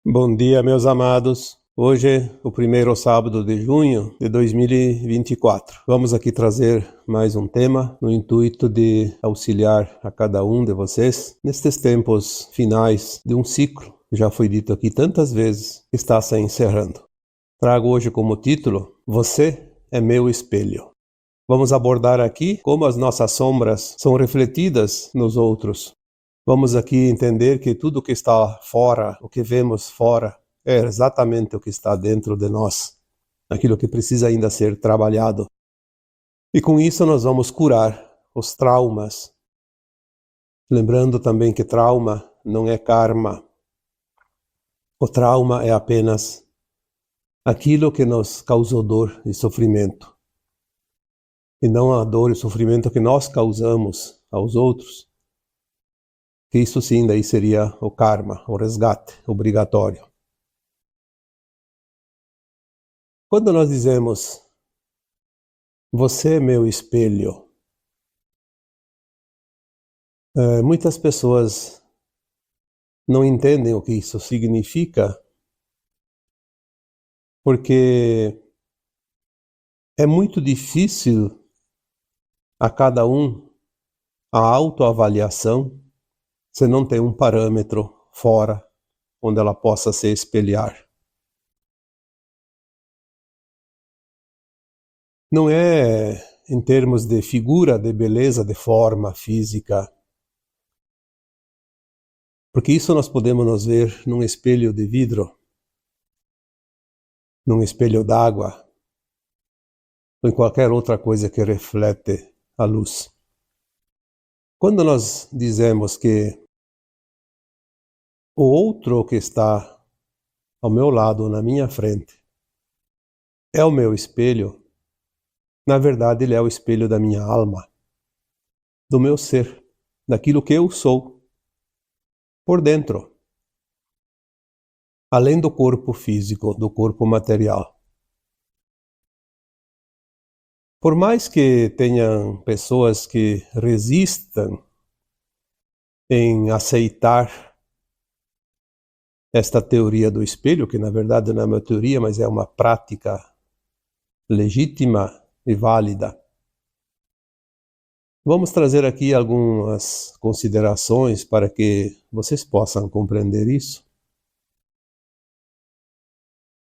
Bom dia, meus amados. Hoje é o primeiro sábado de junho de 2024. Vamos aqui trazer mais um tema no intuito de auxiliar a cada um de vocês nestes tempos finais de um ciclo, que já foi dito aqui tantas vezes, que está se encerrando. Trago hoje como título: Você é meu espelho. Vamos abordar aqui como as nossas sombras são refletidas nos outros. Vamos aqui entender que tudo que está fora, o que vemos fora, é exatamente o que está dentro de nós, aquilo que precisa ainda ser trabalhado. E com isso nós vamos curar os traumas. Lembrando também que trauma não é karma. O trauma é apenas aquilo que nos causou dor e sofrimento. E não a dor e sofrimento que nós causamos aos outros. Que isso sim, daí seria o karma, o resgate obrigatório. Quando nós dizemos, você é meu espelho, muitas pessoas não entendem o que isso significa, porque é muito difícil a cada um a autoavaliação se não tem um parâmetro fora onde ela possa se espelhar. Não é em termos de figura, de beleza, de forma física, porque isso nós podemos nos ver num espelho de vidro, num espelho d'água, ou em qualquer outra coisa que reflete a luz. Quando nós dizemos que o outro que está ao meu lado, na minha frente, é o meu espelho, na verdade ele é o espelho da minha alma, do meu ser, daquilo que eu sou, por dentro, além do corpo físico, do corpo material. Por mais que tenham pessoas que resistam em aceitar esta teoria do espelho, que na verdade não é uma teoria, mas é uma prática legítima e válida. Vamos trazer aqui algumas considerações para que vocês possam compreender isso.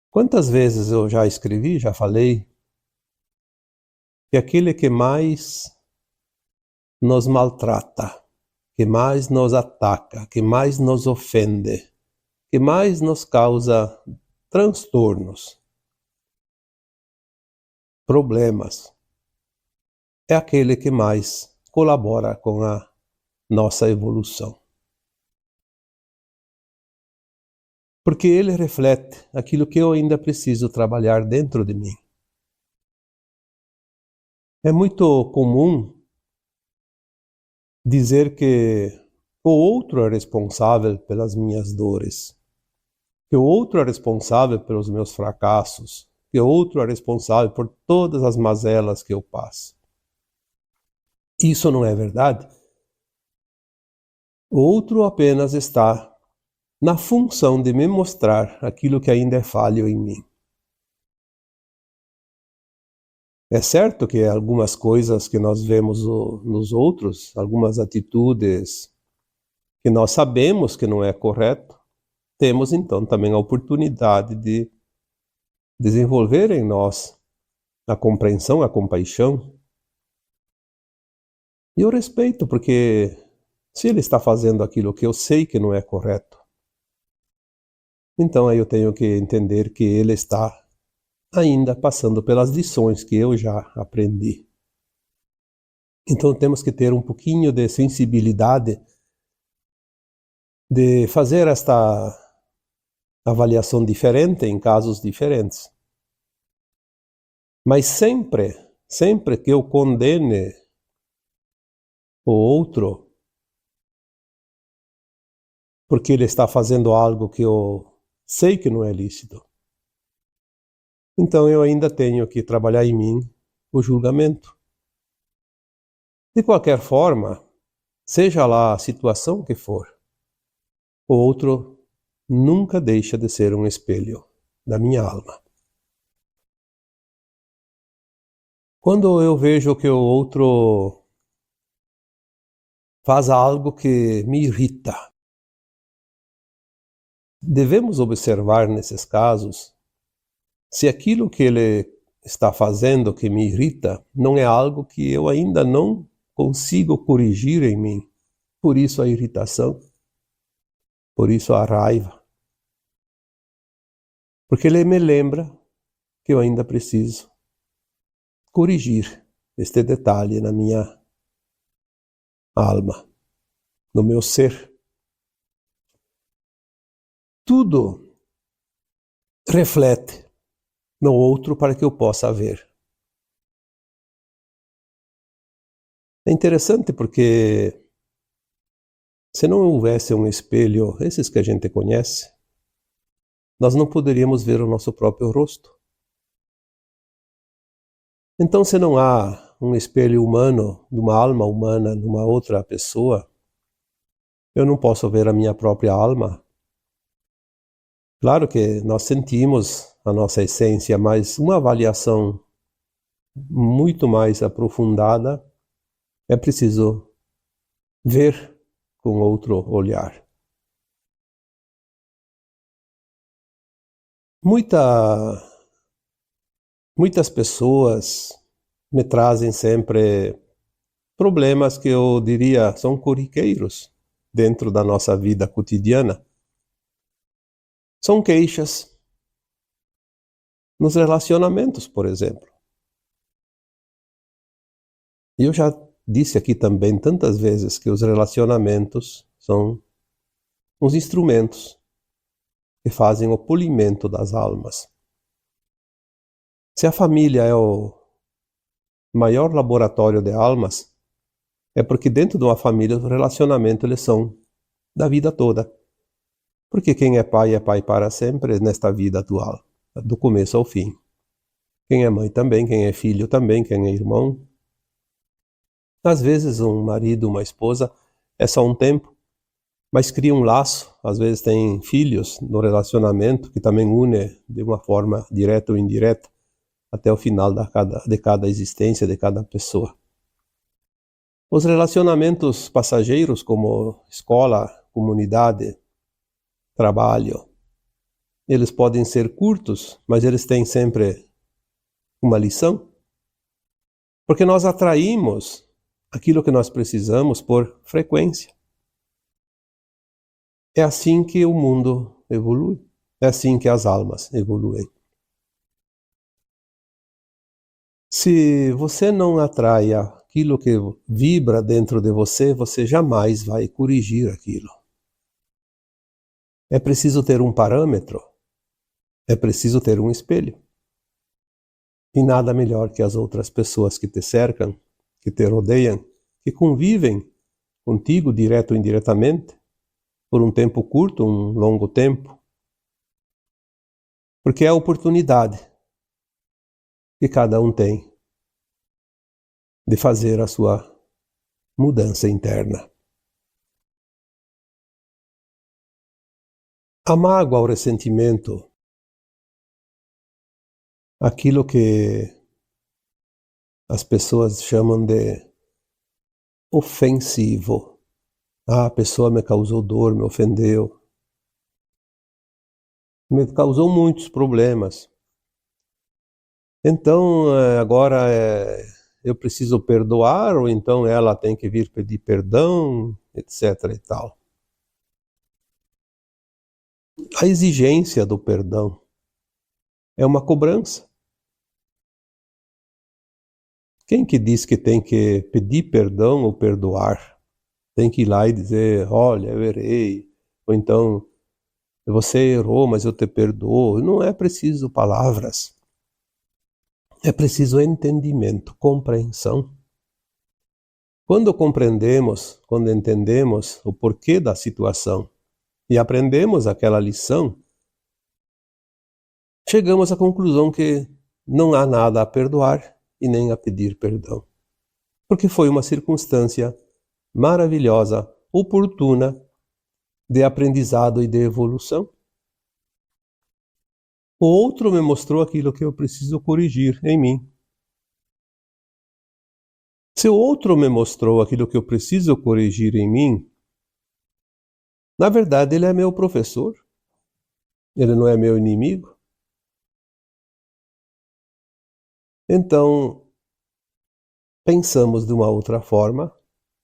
Quantas vezes eu já escrevi, já falei, que aquele que mais nos maltrata, que mais nos ataca, que mais nos ofende, que mais nos causa transtornos, problemas, é aquele que mais colabora com a nossa evolução. Porque ele reflete aquilo que eu ainda preciso trabalhar dentro de mim. É muito comum dizer que o outro é responsável pelas minhas dores, que o outro é responsável pelos meus fracassos, que o outro é responsável por todas as mazelas que eu passo. Isso não é verdade. O outro apenas está na função de me mostrar aquilo que ainda é falho em mim. É certo que algumas coisas que nós vemos nos outros, algumas atitudes que nós sabemos que não é correto, temos então também a oportunidade de desenvolver em nós a compreensão, a compaixão e o respeito, porque se ele está fazendo aquilo que eu sei que não é correto, então aí eu tenho que entender que ele está ainda passando pelas lições que eu já aprendi. Então temos que ter um pouquinho de sensibilidade de fazer esta avaliação diferente em casos diferentes. Mas sempre que eu condene o outro porque ele está fazendo algo que eu sei que não é lícito, então eu ainda tenho que trabalhar em mim o julgamento. De qualquer forma, seja lá a situação que for, o outro nunca deixa de ser um espelho da minha alma. Quando eu vejo que o outro faz algo que me irrita, devemos observar nesses casos se aquilo que ele está fazendo que me irrita não é algo que eu ainda não consigo corrigir em mim. Por isso a irritação, por isso a raiva. Porque ele me lembra que eu ainda preciso corrigir este detalhe na minha alma, no meu ser. Tudo reflete no outro para que eu possa ver. É interessante porque se não houvesse um espelho, esses que a gente conhece, nós não poderíamos ver o nosso próprio rosto. Então, se não há um espelho humano, de uma alma humana, numa outra pessoa, eu não posso ver a minha própria alma. Claro que nós sentimos a nossa essência, mas uma avaliação muito mais aprofundada é preciso ver com outro olhar. Muitas pessoas me trazem sempre problemas que eu diria são corriqueiros dentro da nossa vida cotidiana. São queixas nos relacionamentos, por exemplo. E eu já disse aqui também tantas vezes que os relacionamentos são uns instrumentos que fazem o polimento das almas. Se a família é o maior laboratório de almas, é porque dentro de uma família os relacionamentos eles são da vida toda. Porque quem é pai para sempre nesta vida atual, do começo ao fim. Quem é mãe também, quem é filho também, quem é irmão. Às vezes um marido, uma esposa, é só um tempo, mas cria um laço. Às vezes tem filhos no relacionamento que também une de uma forma direta ou indireta até o final de cada existência, de cada pessoa. Os relacionamentos passageiros, como escola, comunidade, trabalho, eles podem ser curtos, mas eles têm sempre uma lição. Porque nós atraímos aquilo que nós precisamos por frequência. É assim que o mundo evolui. É assim que as almas evoluem. Se você não atrai aquilo que vibra dentro de você, você jamais vai corrigir aquilo. É preciso ter um parâmetro. É preciso ter um espelho. E nada melhor que as outras pessoas que te cercam, que te rodeiam, que convivem contigo direto ou indiretamente, por um tempo curto, um longo tempo. Porque é a oportunidade que cada um tem de fazer a sua mudança interna. A mágoa, o ressentimento, aquilo que as pessoas chamam de ofensivo. A pessoa me causou dor, me ofendeu, me causou muitos problemas. Então, agora eu preciso perdoar, ou então ela tem que vir pedir perdão, etc. e tal. A exigência do perdão é uma cobrança. Quem que diz que tem que pedir perdão ou perdoar? Tem que ir lá e dizer, olha, eu errei, ou então, você errou, mas eu te perdoo. Não é preciso palavras. É preciso entendimento, compreensão. Quando compreendemos, quando entendemos o porquê da situação e aprendemos aquela lição, chegamos à conclusão que não há nada a perdoar e nem a pedir perdão. Porque foi uma circunstância maravilhosa, oportuna, de aprendizado e de evolução. O outro me mostrou aquilo que eu preciso corrigir em mim. Se o outro me mostrou aquilo que eu preciso corrigir em mim, na verdade ele é meu professor, ele não é meu inimigo. Então, pensamos de uma outra forma,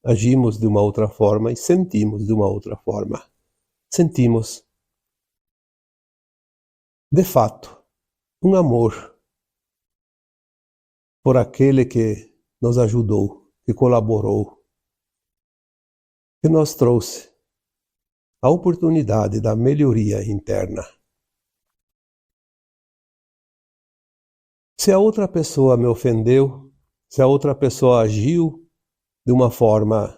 agimos de uma outra forma e sentimos de uma outra forma. Sentimos, de fato, um amor por aquele que nos ajudou, que colaborou, que nos trouxe a oportunidade da melhoria interna. Se a outra pessoa me ofendeu, se a outra pessoa agiu de uma forma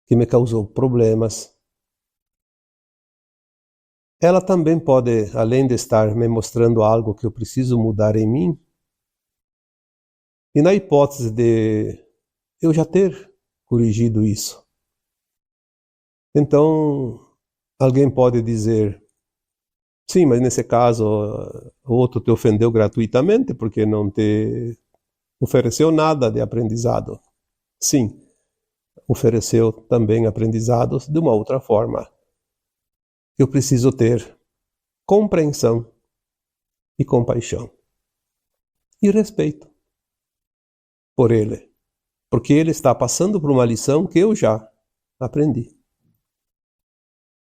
que me causou problemas, ela também pode, além de estar me mostrando algo que eu preciso mudar em mim, e na hipótese de eu já ter corrigido isso, então alguém pode dizer: sim, mas nesse caso o outro te ofendeu gratuitamente porque não te ofereceu nada de aprendizado. Sim, ofereceu também aprendizados de uma outra forma. Eu preciso ter compreensão e compaixão e respeito por ele, porque ele está passando por uma lição que eu já aprendi.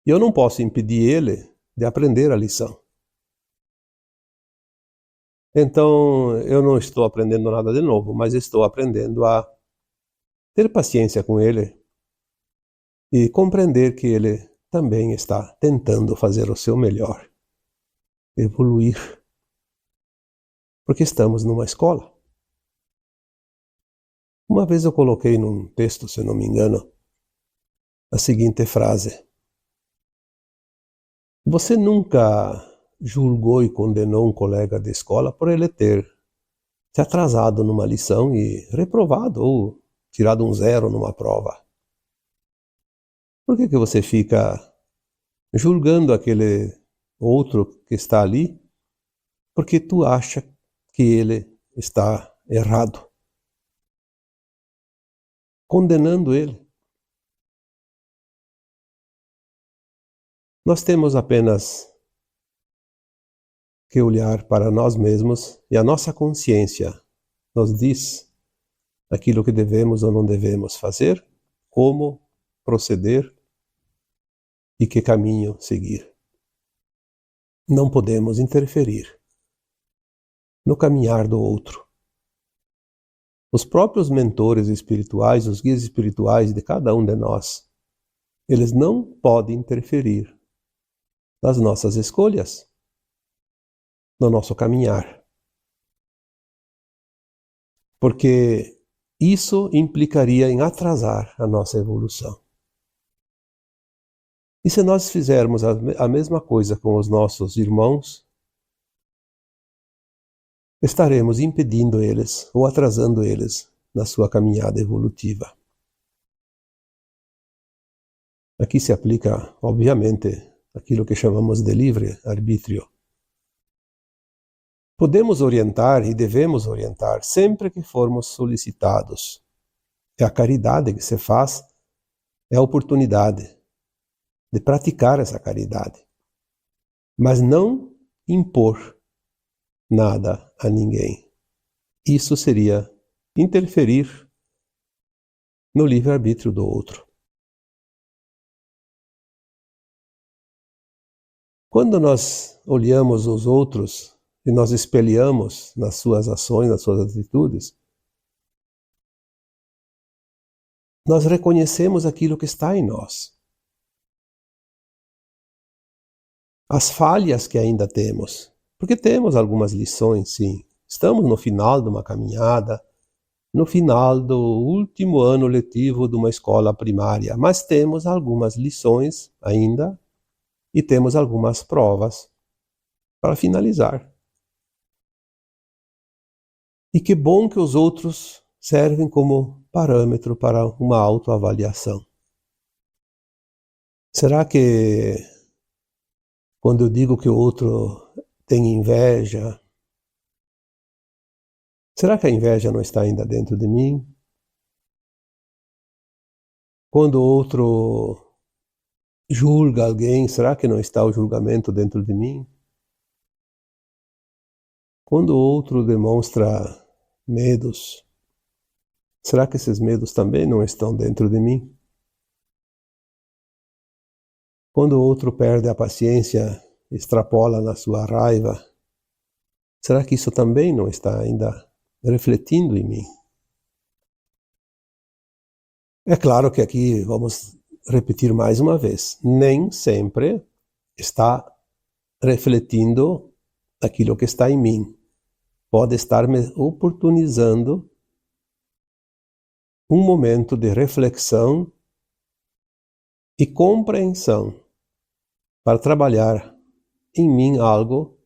E eu não posso impedir ele de aprender a lição. Então, eu não estou aprendendo nada de novo, mas estou aprendendo a ter paciência com ele e compreender que ele também está tentando fazer o seu melhor, evoluir, porque estamos numa escola. Uma vez eu coloquei num texto, se não me engano, a seguinte frase: você nunca julgou e condenou um colega de escola por ele ter se atrasado numa lição e reprovado ou tirado um 0 numa prova. Por que você fica julgando aquele outro que está ali porque tu acha que ele está errado, condenando ele? Nós temos apenas que olhar para nós mesmos e a nossa consciência nos diz aquilo que devemos ou não devemos fazer, como proceder e que caminho seguir. Não podemos interferir no caminhar do outro. Os próprios mentores espirituais, os guias espirituais de cada um de nós, eles não podem interferir nas nossas escolhas, no nosso caminhar. Porque isso implicaria em atrasar a nossa evolução. E se nós fizermos a mesma coisa com os nossos irmãos, estaremos impedindo eles ou atrasando eles na sua caminhada evolutiva. Aqui se aplica, obviamente, aquilo que chamamos de livre-arbítrio. Podemos orientar e devemos orientar sempre que formos solicitados. É a caridade que se faz, é a oportunidade de praticar essa caridade, mas não impor nada a ninguém. Isso seria interferir no livre-arbítrio do outro. Quando nós olhamos os outros e nós espelhamos nas suas ações, nas suas atitudes, nós reconhecemos aquilo que está em nós. As falhas que ainda temos, porque temos algumas lições, sim. Estamos no final de uma caminhada, no final do último ano letivo de uma escola primária, mas temos algumas lições ainda e temos algumas provas para finalizar. E que bom que os outros servem como parâmetro para uma autoavaliação. Será que quando eu digo que o outro tem inveja, será que a inveja não está ainda dentro de mim? Quando o outro julga alguém, será que não está o julgamento dentro de mim? Quando o outro demonstra medos, será que esses medos também não estão dentro de mim? Quando o outro perde a paciência, extrapola na sua raiva, será que isso também não está ainda refletindo em mim? É claro que aqui vamos repetir mais uma vez, nem sempre está refletindo aquilo que está em mim. Pode estar me oportunizando um momento de reflexão e compreensão para trabalhar em mim algo,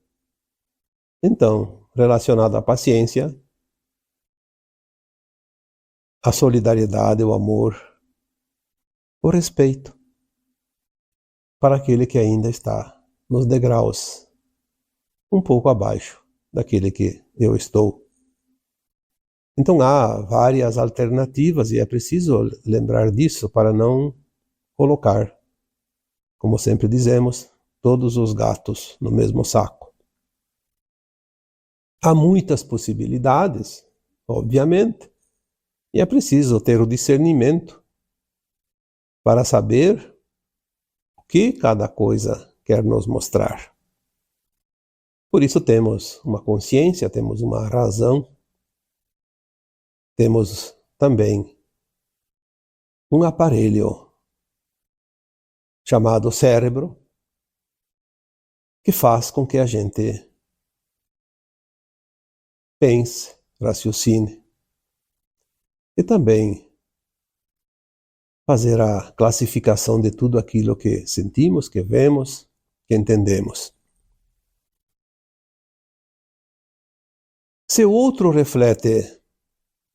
então, relacionado à paciência, à solidariedade, o amor, o respeito para aquele que ainda está nos degraus um pouco abaixo daquele que eu estou. Então há várias alternativas e é preciso lembrar disso para não colocar, como sempre dizemos, todos os gatos no mesmo saco. Há muitas possibilidades, obviamente, e é preciso ter o discernimento para saber o que cada coisa quer nos mostrar. Por isso temos uma consciência, temos uma razão, temos também um aparelho chamado cérebro, que faz com que a gente pense, raciocine e também fazer a classificação de tudo aquilo que sentimos, que vemos, que entendemos. Se o outro reflete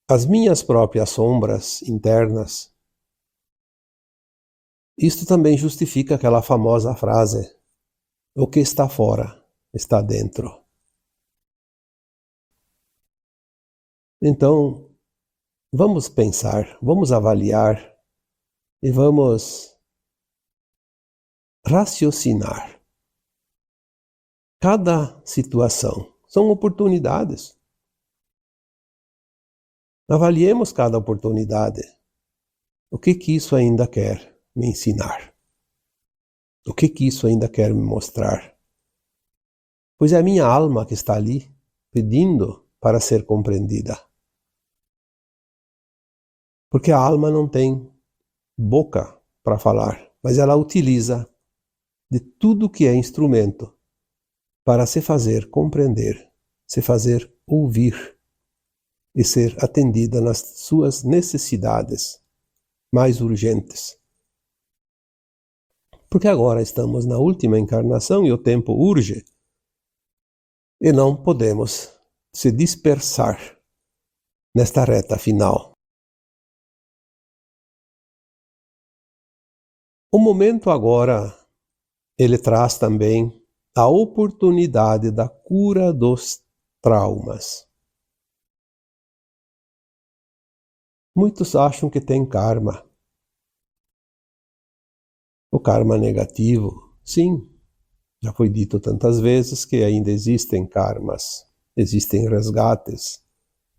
as minhas próprias sombras internas, isto também justifica aquela famosa frase: o que está fora está dentro. Então, vamos pensar, vamos avaliar e vamos raciocinar. Cada situação são oportunidades. Avaliemos cada oportunidade. O que isso ainda quer me ensinar? O que isso ainda quer me mostrar? Pois é a minha alma que está ali, pedindo para ser compreendida. Porque a alma não tem boca para falar, mas ela utiliza de tudo que é instrumento para se fazer compreender, se fazer ouvir e ser atendida nas suas necessidades mais urgentes. Porque agora estamos na última encarnação e o tempo urge e não podemos se dispersar nesta reta final. O momento agora, ele traz também a oportunidade da cura dos traumas. Muitos acham que tem karma. O karma negativo, sim, já foi dito tantas vezes que ainda existem karmas, existem resgates.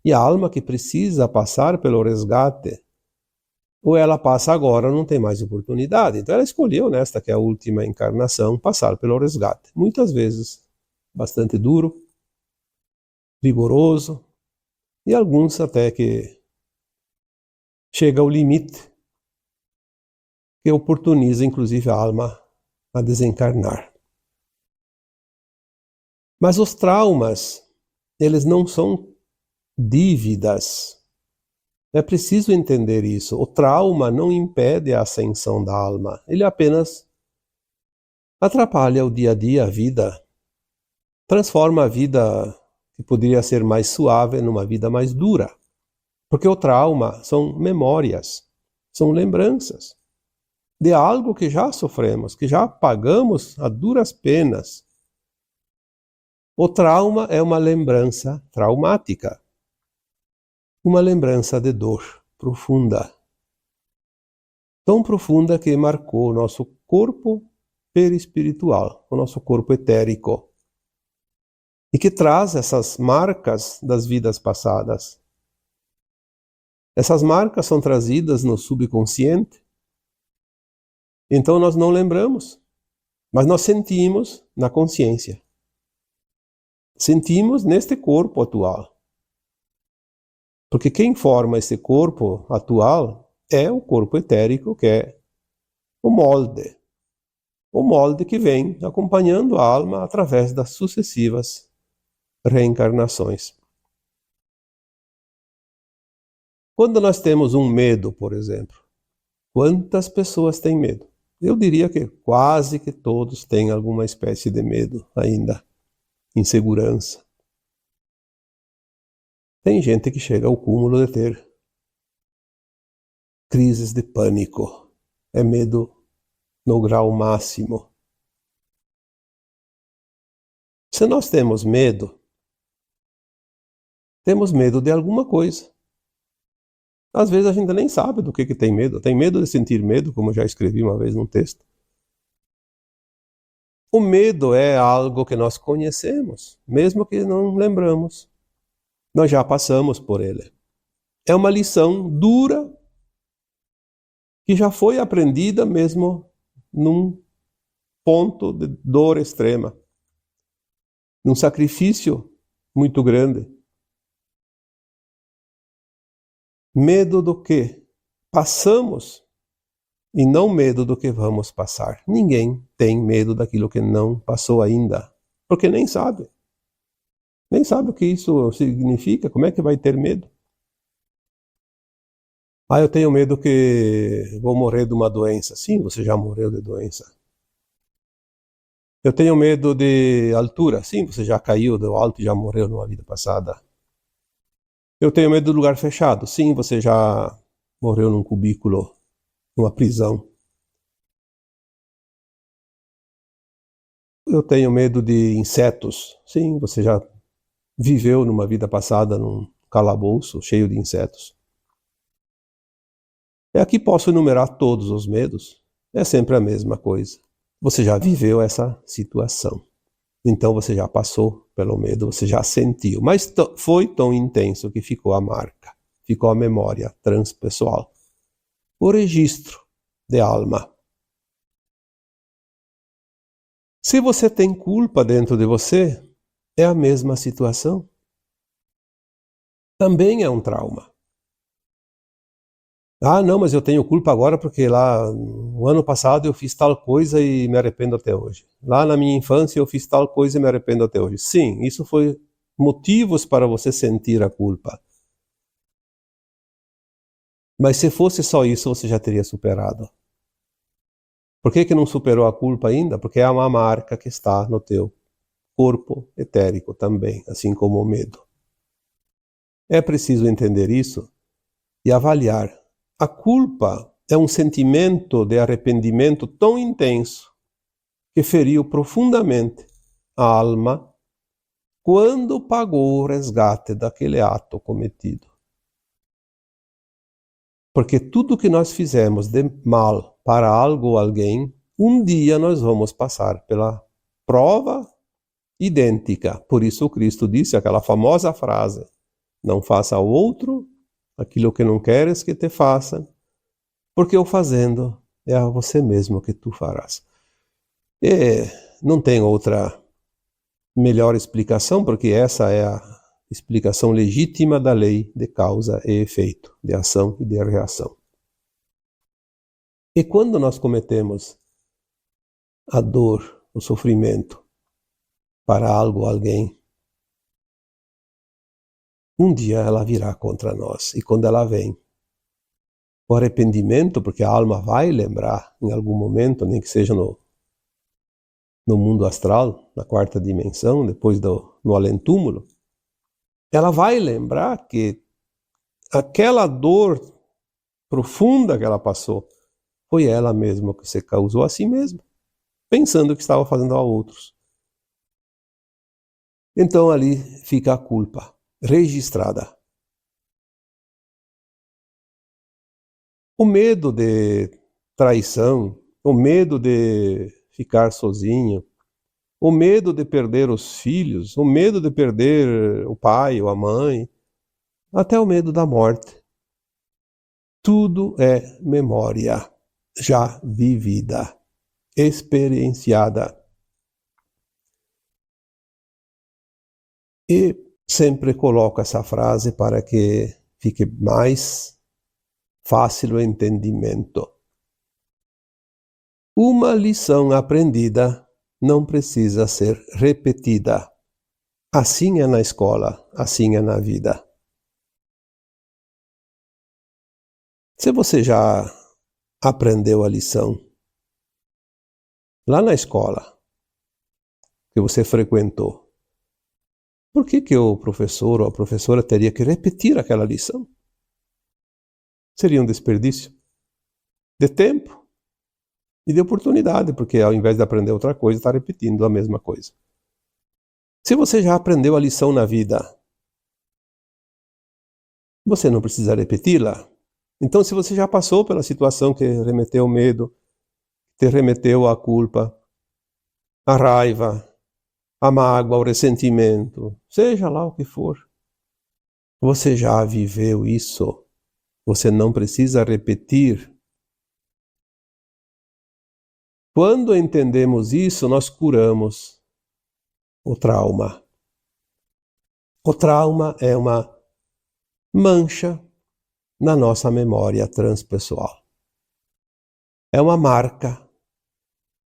E a alma que precisa passar pelo resgate, ou ela passa agora, não tem mais oportunidade. Então ela escolheu nesta que é a última encarnação, passar pelo resgate. Muitas vezes bastante duro, vigoroso, e alguns até que chega ao limite que oportuniza inclusive a alma a desencarnar. Mas os traumas, eles não são dívidas. É preciso entender isso. O trauma não impede a ascensão da alma. Ele apenas atrapalha o dia a dia, a vida. Transforma a vida que poderia ser mais suave numa vida mais dura. Porque o trauma são memórias, são lembranças. de algo que já sofremos, que já pagamos a duras penas. O trauma é uma lembrança traumática, uma lembrança de dor profunda, tão profunda que marcou o nosso corpo perispiritual, o nosso corpo etérico, e que traz essas marcas das vidas passadas. Essas marcas são trazidas no subconsciente, então nós não lembramos, mas nós sentimos na consciência. Sentimos neste corpo atual. Porque quem forma esse corpo atual é o corpo etérico, que é o molde. O molde que vem acompanhando a alma através das sucessivas reencarnações. Quando nós temos um medo, por exemplo, quantas pessoas têm medo? Eu diria que quase que todos têm alguma espécie de medo ainda, insegurança. Tem gente que chega ao cúmulo de ter crises de pânico. É medo no grau máximo. Se nós temos medo de alguma coisa. Às vezes a gente nem sabe do que tem medo. Tem medo de sentir medo, como eu já escrevi uma vez num texto. O medo é algo que nós conhecemos, mesmo que não lembramos. Nós já passamos por ele. É uma lição dura que já foi aprendida mesmo num ponto de dor extrema, num sacrifício muito grande. Medo do que passamos e não medo do que vamos passar. Ninguém tem medo daquilo que não passou ainda, porque nem sabe. Nem sabe o que isso significa, como é que vai ter medo? Ah, eu tenho medo que vou morrer de uma doença. Sim, você já morreu de doença. Eu tenho medo de altura. Sim, você já caiu do alto e já morreu numa vida passada. Eu tenho medo do lugar fechado. Sim, você já morreu num cubículo, numa prisão. Eu tenho medo de insetos. Sim, você já viveu numa vida passada num calabouço cheio de insetos. E aqui posso enumerar todos os medos. É sempre a mesma coisa. Você já viveu essa situação. Então você já passou pelo medo, você já sentiu. Mas foi tão intenso que ficou a marca, ficou a memória transpessoal. O registro de alma. Se você tem culpa dentro de você, é a mesma situação. Também é um trauma. Ah, não, mas eu tenho culpa agora porque lá no ano passado eu fiz tal coisa e me arrependo até hoje. Lá na minha infância eu fiz tal coisa e me arrependo até hoje. Sim, isso foi motivos para você sentir a culpa. Mas se fosse só isso, você já teria superado. Por que não superou a culpa ainda? Porque é uma marca que está no teu corpo etérico também, assim como o medo. É preciso entender isso e avaliar. A culpa é um sentimento de arrependimento tão intenso que feriu profundamente a alma quando pagou o resgate daquele ato cometido. Porque tudo que nós fizemos de mal para algo ou alguém, um dia nós vamos passar pela prova idêntica. Por isso Cristo disse aquela famosa frase: não faça ao outro aquilo que não queres que te façam, porque o fazendo é a você mesmo que tu farás. E não tem outra melhor explicação, porque essa é a explicação legítima da lei de causa e efeito, de ação e de reação. E quando nós cometemos a dor, o sofrimento para algo ou alguém, um dia ela virá contra nós. E quando ela vem, o arrependimento, porque a alma vai lembrar em algum momento, nem que seja no mundo astral, na quarta dimensão, depois no além-túmulo, ela vai lembrar que aquela dor profunda que ela passou foi ela mesma que se causou a si mesma, pensando que estava fazendo a outros. Então ali fica a culpa registrada. O medo de traição, o medo de ficar sozinho, o medo de perder os filhos, o medo de perder o pai ou a mãe, até o medo da morte. Tudo é memória já vivida, experienciada. E sempre coloco essa frase para que fique mais fácil o entendimento. Uma lição aprendida não precisa ser repetida. Assim é na escola, assim é na vida. Se você já aprendeu a lição lá na escola que você frequentou, por que o professor ou a professora teria que repetir aquela lição? Seria um desperdício de tempo e de oportunidade, porque ao invés de aprender outra coisa, está repetindo a mesma coisa. Se você já aprendeu a lição na vida, você não precisa repeti-la. Então, se você já passou pela situação que remeteu ao medo, te remeteu à culpa, à raiva, à mágoa, ao ressentimento, seja lá o que for, você já viveu isso. Você não precisa repetir. Quando entendemos isso, nós curamos o trauma. O trauma é uma mancha na nossa memória transpessoal. É uma marca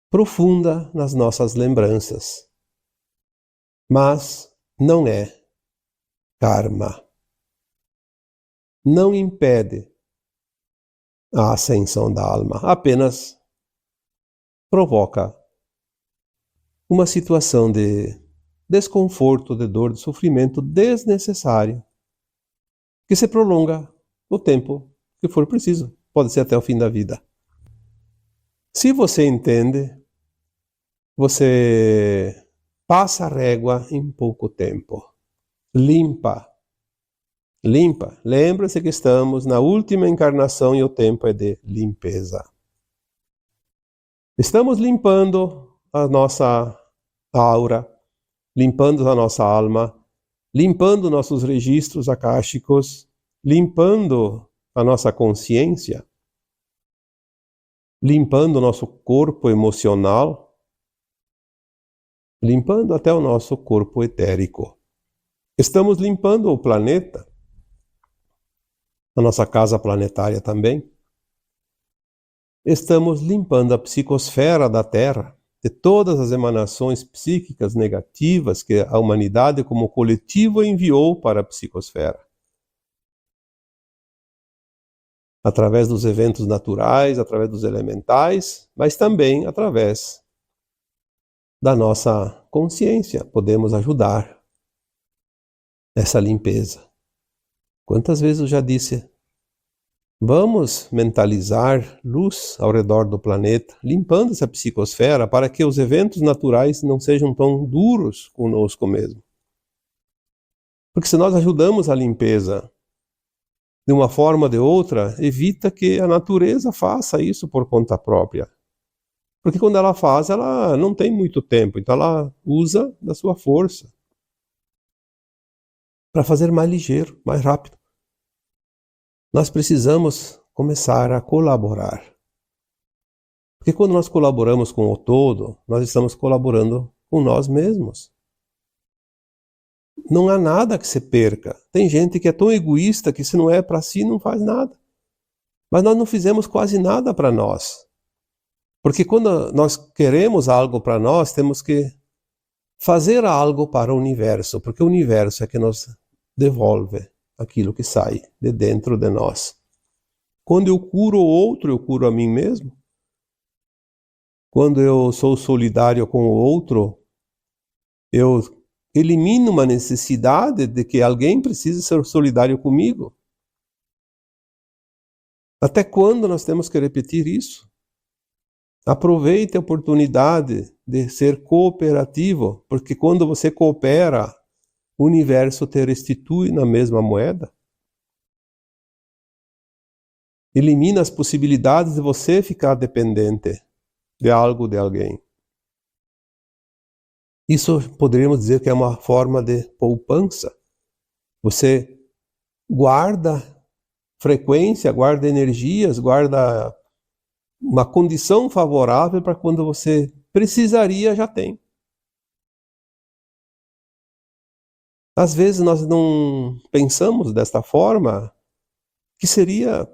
profunda nas nossas lembranças. Mas não é karma. Não impede a ascensão da alma, apenas provoca uma situação de desconforto, de dor, de sofrimento desnecessário, que se prolonga o tempo que for preciso, pode ser até o fim da vida. Se você entende, você passa a régua em pouco tempo. Limpa. Lembra-se que estamos na última encarnação e o tempo é de limpeza. Estamos limpando a nossa aura, limpando a nossa alma, limpando nossos registros akáshicos, limpando a nossa consciência, limpando o nosso corpo emocional, limpando até o nosso corpo etérico. Estamos limpando o planeta, a nossa casa planetária também. Estamos limpando a psicosfera da Terra de todas as emanações psíquicas negativas que a humanidade como coletivo enviou para a psicosfera. Através dos eventos naturais, através dos elementais, mas também através da nossa consciência. Podemos ajudar nessa limpeza. Quantas vezes eu já disse, vamos mentalizar luz ao redor do planeta, limpando essa psicosfera para que os eventos naturais não sejam tão duros conosco mesmo. Porque se nós ajudamos a limpeza de uma forma ou de outra, evita que a natureza faça isso por conta própria. Porque quando ela faz, ela não tem muito tempo, então ela usa da sua força para fazer mais ligeiro, mais rápido. Nós precisamos começar a colaborar. Porque quando nós colaboramos com o todo, nós estamos colaborando com nós mesmos. Não há nada que se perca. Tem gente que é tão egoísta que se não é para si, não faz nada. Mas nós não fizemos quase nada para nós. Porque quando nós queremos algo para nós, temos que fazer algo para o universo, porque o universo é que nos devolve aquilo que sai de dentro de nós. Quando eu curo o outro, eu curo a mim mesmo. Quando eu sou solidário com o outro, eu elimino uma necessidade de que alguém precise ser solidário comigo. Até quando nós temos que repetir isso? Aproveite a oportunidade de ser cooperativo, porque quando você coopera, o universo te restitui na mesma moeda. Elimina as possibilidades de você ficar dependente de algo, de alguém. Isso poderíamos dizer que é uma forma de poupança. Você guarda frequência, guarda energias, guarda uma condição favorável para quando você precisaria, já tem. Às vezes nós não pensamos desta forma, que seria,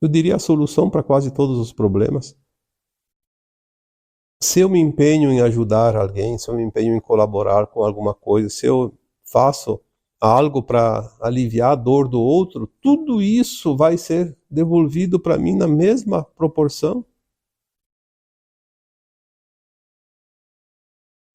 eu diria, a solução para quase todos os problemas. Se eu me empenho em ajudar alguém, se eu me empenho em colaborar com alguma coisa, se eu faço algo para aliviar a dor do outro, tudo isso vai ser devolvido para mim na mesma proporção.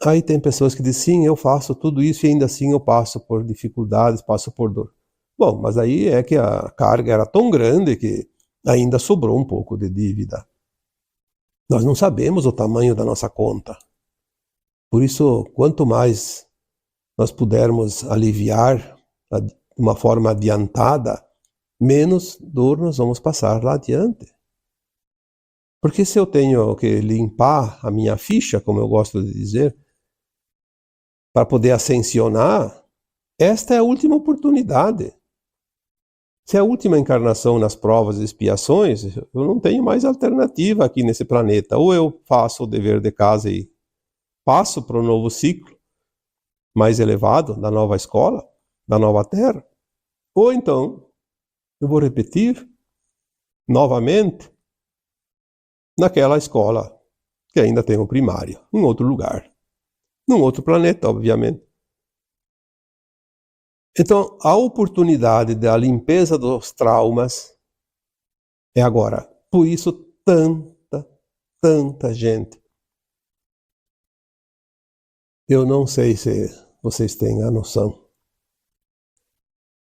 Aí tem pessoas que dizem, sim, eu faço tudo isso e ainda assim eu passo por dificuldades, passo por dor. Bom, mas aí é que a carga era tão grande que ainda sobrou um pouco de dívida. Nós não sabemos o tamanho da nossa conta. Por isso, quanto mais nós pudermos aliviar de uma forma adiantada, menos dor nós vamos passar lá adiante. Porque se eu tenho que limpar a minha ficha, como eu gosto de dizer, para poder ascensionar, esta é a última oportunidade. Se é a última encarnação nas provas e expiações, eu não tenho mais alternativa aqui nesse planeta. Ou eu faço o dever de casa e passo para o novo ciclo mais elevado, da nova escola, da nova terra, ou então eu vou repetir novamente naquela escola que ainda tem o primário, em outro lugar, num outro planeta, obviamente. Então, a oportunidade da limpeza dos traumas é agora. Por isso, tanta gente. Eu não sei se vocês têm a noção,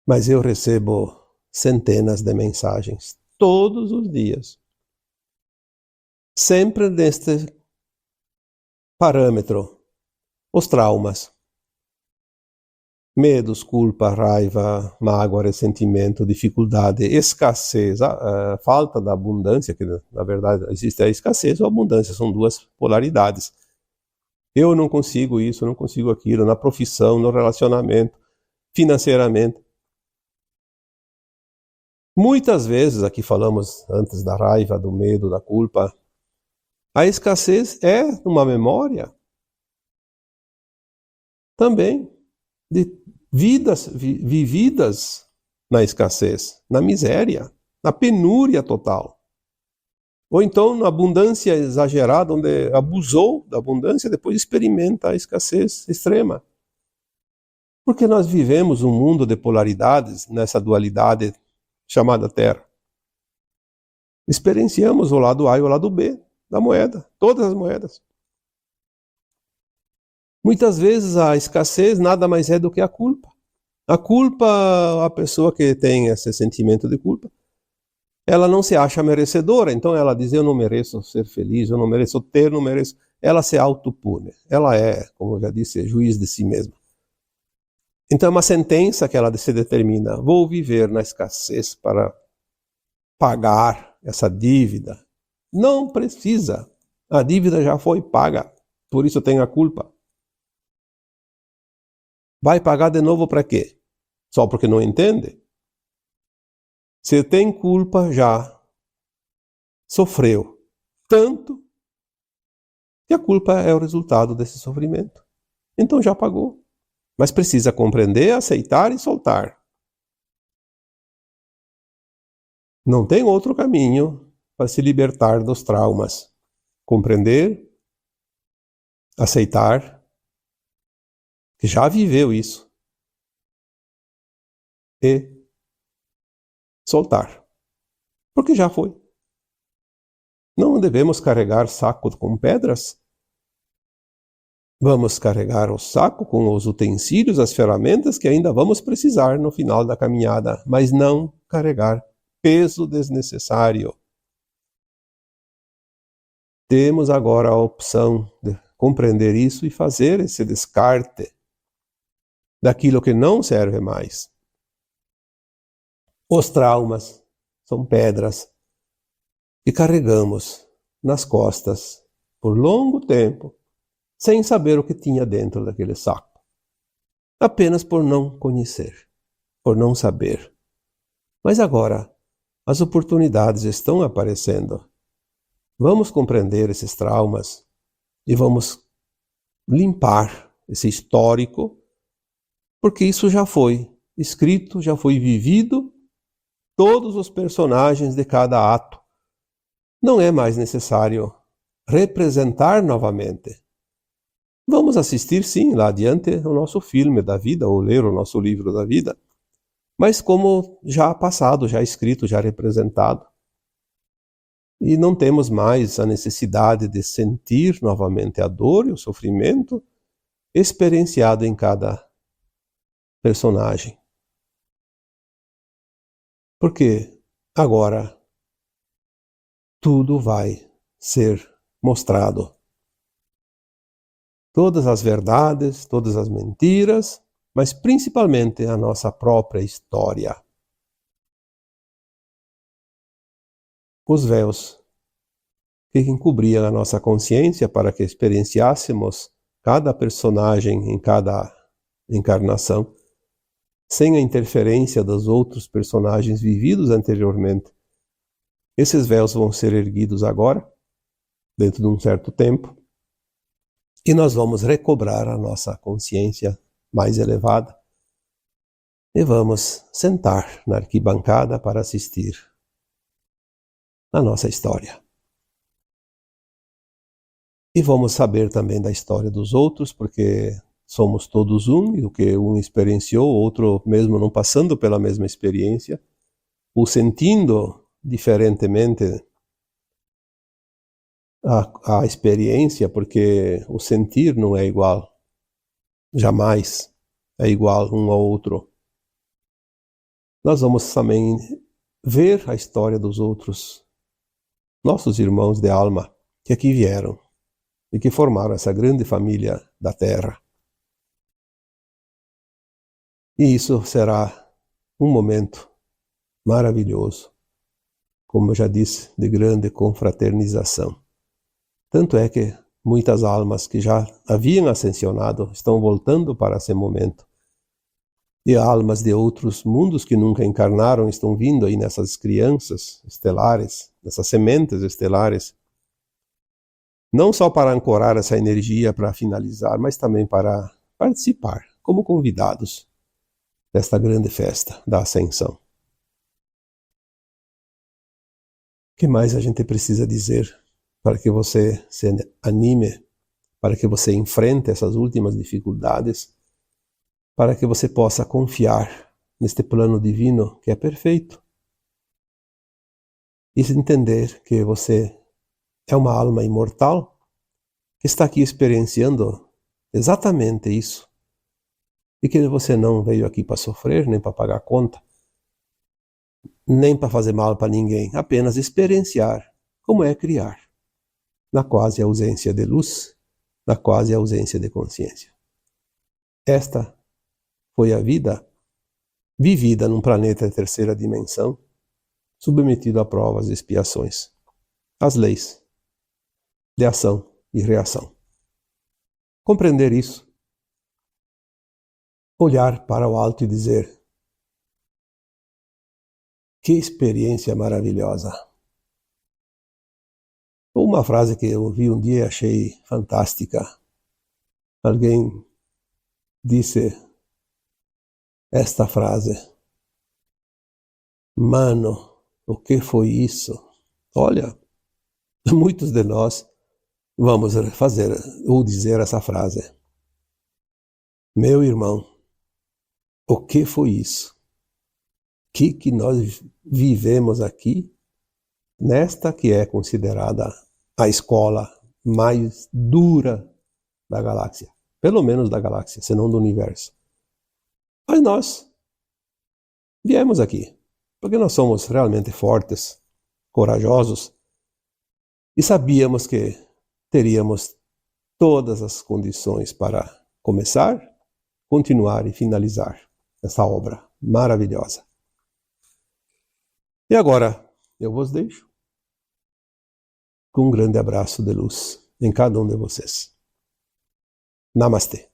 mas eu recebo centenas de mensagens todos os dias. Sempre neste parâmetro, os traumas. Medos, culpa, raiva, mágoa, ressentimento, dificuldade, escassez, a falta da abundância, que na verdade existe a escassez ou a abundância, são duas polaridades. Eu não consigo isso, não consigo aquilo, na profissão, no relacionamento, financeiramente. Muitas vezes, aqui falamos antes da raiva, do medo, da culpa, a escassez é uma memória também de vidas vividas na escassez, na miséria, na penúria total. Ou então na abundância exagerada, onde abusou da abundância, depois experimenta a escassez extrema. Porque nós vivemos um mundo de polaridades, nessa dualidade chamada Terra. Experienciamos o lado A e o lado B da moeda, todas as moedas. Muitas vezes a escassez nada mais é do que a culpa. A culpa, a pessoa que tem esse sentimento de culpa, ela não se acha merecedora, então ela diz, eu não mereço ser feliz, eu não mereço ter, não mereço. Ela se autopune. Ela é, como eu já disse, juiz de si mesma. Então é uma sentença que ela se determina, vou viver na escassez para pagar essa dívida. Não precisa, a dívida já foi paga, por isso tem a culpa. Vai pagar de novo para quê? Só porque não entende? Se tem culpa, já sofreu tanto que a culpa é o resultado desse sofrimento. Então já pagou. Mas precisa compreender, aceitar e soltar. Não tem outro caminho para se libertar dos traumas. Compreender, aceitar, que já viveu isso, e soltar, porque já foi. Não devemos carregar saco com pedras. Vamos carregar o saco com os utensílios, as ferramentas que ainda vamos precisar no final da caminhada, mas não carregar peso desnecessário. Temos agora a opção de compreender isso e fazer esse descarte daquilo que não serve mais. Os traumas são pedras que carregamos nas costas por longo tempo, sem saber o que tinha dentro daquele saco. Apenas por não conhecer, por não saber. Mas agora, as oportunidades estão aparecendo. Vamos compreender esses traumas e vamos limpar esse histórico, porque isso já foi escrito, já foi vivido, todos os personagens de cada ato. Não é mais necessário representar novamente. Vamos assistir, sim, lá adiante o nosso filme da vida, ou ler o nosso livro da vida, mas como já passado, já escrito, já representado. E não temos mais a necessidade de sentir novamente a dor e o sofrimento experienciado em cada personagem. Porque agora tudo vai ser mostrado. Todas as verdades, todas as mentiras, mas principalmente a nossa própria história. Os véus que encobriam a nossa consciência para que experienciássemos cada personagem em cada encarnação, sem a interferência dos outros personagens vividos anteriormente. Esses véus vão ser erguidos agora, dentro de um certo tempo, e nós vamos recobrar a nossa consciência mais elevada e vamos sentar na arquibancada para assistir a nossa história. E vamos saber também da história dos outros, porque somos todos um, e o que um experienciou, o outro mesmo não passando pela mesma experiência, ou sentindo diferentemente a experiência, porque o sentir não é igual, jamais é igual um ao outro. Nós vamos também ver a história dos outros, nossos irmãos de alma, que aqui vieram e que formaram essa grande família da Terra. E isso será um momento maravilhoso, como eu já disse, de grande confraternização. Tanto é que muitas almas que já haviam ascensionado estão voltando para esse momento. E almas de outros mundos que nunca encarnaram estão vindo aí nessas crianças estelares, nessas sementes estelares, não só para ancorar essa energia para finalizar, mas também para participar como convidados desta grande festa da Ascensão. O que mais a gente precisa dizer para que você se anime, para que você enfrente essas últimas dificuldades, para que você possa confiar neste plano divino que é perfeito e entender que você é uma alma imortal que está aqui experienciando exatamente isso e que você não veio aqui para sofrer, nem para pagar conta, nem para fazer mal para ninguém, apenas experienciar como é criar na quase ausência de luz, na quase ausência de consciência. Esta foi a vida vivida num planeta de terceira dimensão, submetido a provas e expiações, as leis de ação e reação. Compreender isso, olhar para o alto e dizer: que experiência maravilhosa! Uma frase que eu ouvi um dia e achei fantástica. Alguém disse esta frase: mano, o que foi isso? Olha, muitos de nós vamos fazer ou dizer essa frase: meu irmão, o que foi isso? Que nós vivemos aqui, nesta que é considerada a escola mais dura da galáxia, pelo menos da galáxia, se não do universo. Mas nós viemos aqui porque nós somos realmente fortes, corajosos, e sabíamos que teríamos todas as condições para começar, continuar e finalizar essa obra maravilhosa. E agora eu vos deixo com um grande abraço de luz em cada um de vocês. Namastê.